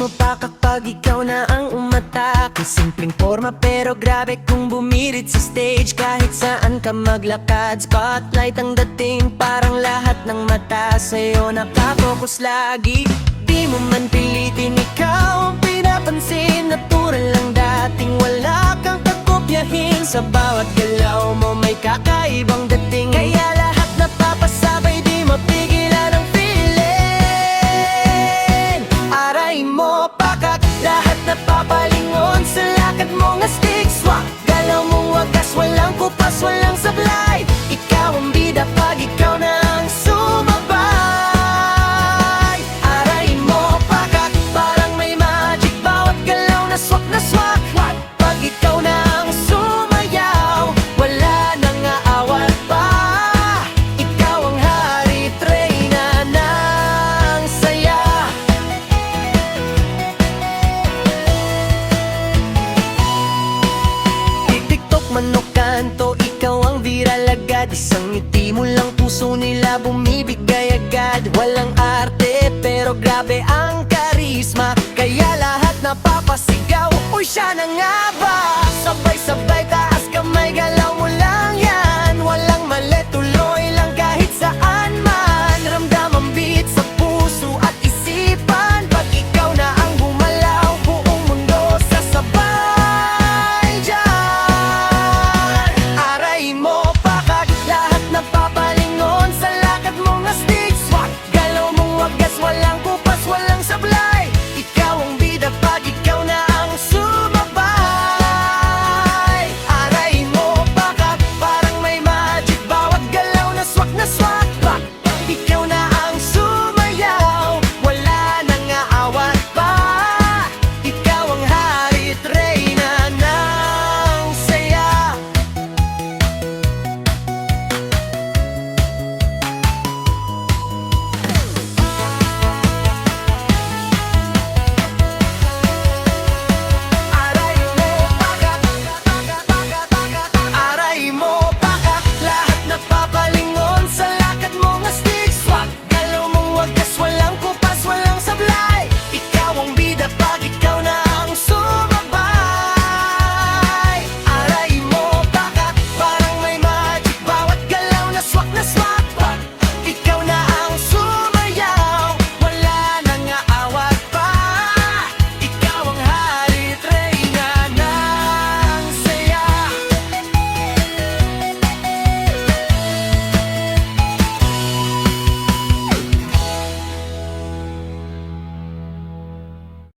mo pa kapag ikaw na ang umatake? Simpleng forma pero grabe kung bumirit sa stage. Kahit saan ka maglakad, spotlight ang dating. Parang lahat ng mata sa'yo nakapokus lagi. Di mo man pilitin, ikaw ang pinapansin. Natural lang dating, wala kang kakopyahin. Sa bawat galaw mo may kakaibang dating. Kaya lahat napapasabay, di mapigilan ang feeling. Aray mo pakak, lahat napapalingon sa lakad mong astig. Swak, galaw mong wagas, walang kupas, walang sabla.